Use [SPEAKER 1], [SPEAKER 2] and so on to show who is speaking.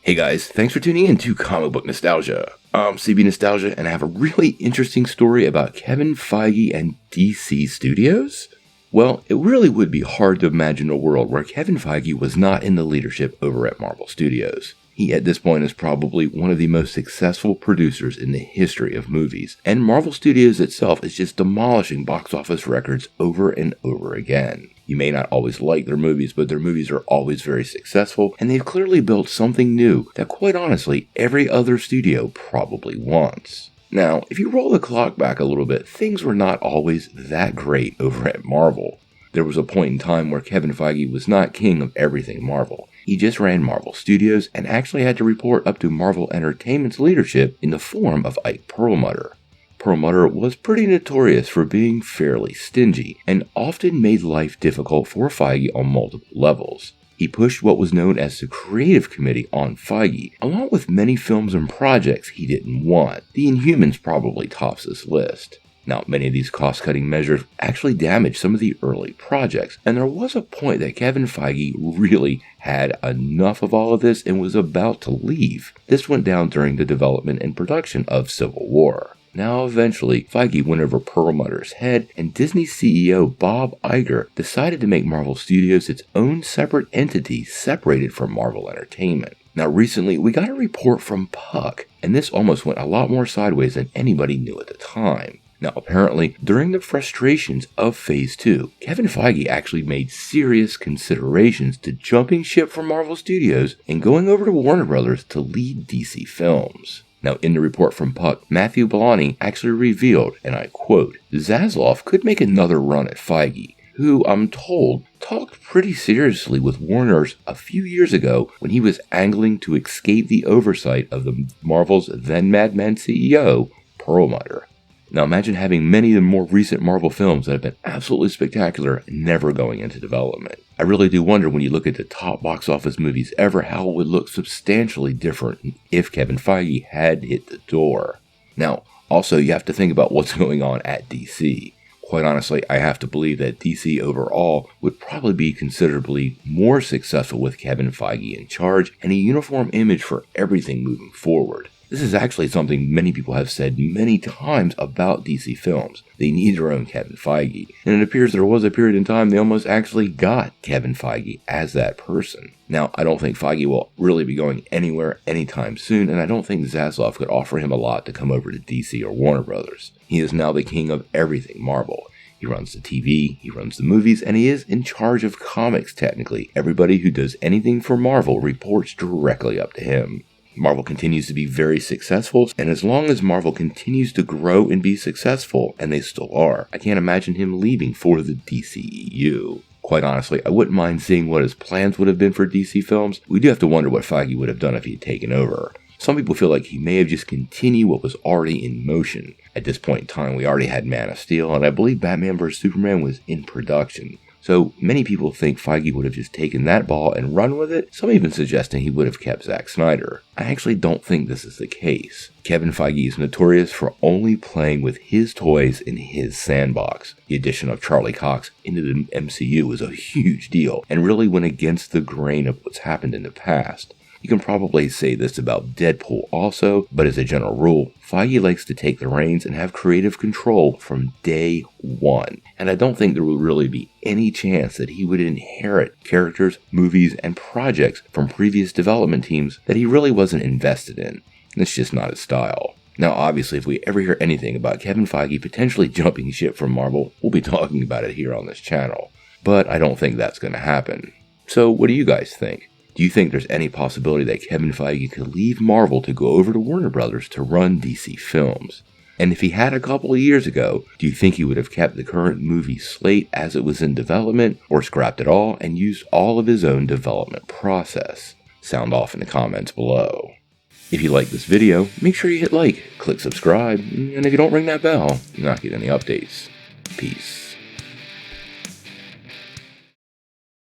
[SPEAKER 1] Hey guys, thanks for tuning in to Comic Book Nostalgia. I'm CB Nostalgia, and I have a really interesting story about Kevin Feige and DC Studios. Well, it really would be hard to imagine a world where Kevin Feige was not in the leadership over at Marvel Studios. He at this point is probably one of the most successful producers in the history of movies, and Marvel Studios itself is just demolishing box office records over and over again. You may not always like their movies, but their movies are always very successful, and they've clearly built something new that quite honestly every other studio probably wants. Now, if you roll the clock back a little bit, things were not always that great over at Marvel. There was a point in time where Kevin Feige was not king of everything Marvel. He just ran Marvel Studios and actually had to report up to Marvel Entertainment's leadership in the form of Ike Perlmutter. Perlmutter was pretty notorious for being fairly stingy and often made life difficult for Feige on multiple levels. He pushed what was known as the Creative Committee on Feige, along with many films and projects he didn't want. The Inhumans probably tops this list. Now, many of these cost-cutting measures actually damaged some of the early projects, and there was a point that Kevin Feige really had enough of all of this and was about to leave. This went down during the development and production of Civil War. Now, eventually, Feige went over Perlmutter's head, and Disney CEO Bob Iger decided to make Marvel Studios its own separate entity separated from Marvel Entertainment. Now, recently, we got a report from Puck, and this almost went a lot more sideways than anybody knew at the time. Now, apparently, during the frustrations of Phase 2, Kevin Feige actually made serious considerations to jumping ship from Marvel Studios and going over to Warner Brothers to lead DC films. Now, in the report from Puck, Matthew Bellani actually revealed, and I quote, Zaslav could make another run at Feige, who, I'm told, talked pretty seriously with Warner's a few years ago when he was angling to escape the oversight of the Marvel's then Madman CEO, Perlmutter. Now imagine having many of the more recent Marvel films that have been absolutely spectacular never going into development. I really do wonder when you look at the top box office movies ever how it would look substantially different if Kevin Feige had hit the door. Now, also you have to think about what's going on at DC. Quite honestly, I have to believe that DC overall would probably be considerably more successful with Kevin Feige in charge and a uniform image for everything moving forward. This is actually something many people have said many times about DC films. They need their own Kevin Feige. And it appears there was a period in time they almost actually got Kevin Feige as that person. Now, I don't think Feige will really be going anywhere anytime soon, and I don't think Zaslav could offer him a lot to come over to DC or Warner Brothers. He is now the king of everything Marvel. He runs the TV, he runs the movies, and he is in charge of comics technically. Everybody who does anything for Marvel reports directly up to him. Marvel continues to be very successful, and as long as Marvel continues to grow and be successful, and they still are, I can't imagine him leaving for the DCEU. Quite honestly, I wouldn't mind seeing what his plans would have been for DC films. We do have to wonder what Feige would have done if he had taken over. Some people feel like he may have just continued what was already in motion. At this point in time, we already had Man of Steel, and I believe Batman vs. Superman was in production. So many people think Feige would have just taken that ball and run with it, some even suggesting he would have kept Zack Snyder. I actually don't think this is the case. Kevin Feige is notorious for only playing with his toys in his sandbox. The addition of Charlie Cox into the MCU was a huge deal and really went against the grain of what's happened in the past. You can probably say this about Deadpool also, but as a general rule, Feige likes to take the reins and have creative control from day one. And I don't think there will really be any chance that he would inherit characters, movies, and projects from previous development teams that he really wasn't invested in. It's just not his style. Now, obviously, if we ever hear anything about Kevin Feige potentially jumping ship from Marvel, we'll be talking about it here on this channel. But I don't think that's going to happen. So, what do you guys think? Do you think there's any possibility that Kevin Feige could leave Marvel to go over to Warner Brothers to run DC films? And if he had a couple of years ago, do you think he would have kept the current movie slate as it was in development, or scrapped it all and used all of his own development process? Sound off in the comments below. If you like this video, make sure you hit like, click subscribe, and if you don't ring that bell, you'll not get any updates. Peace.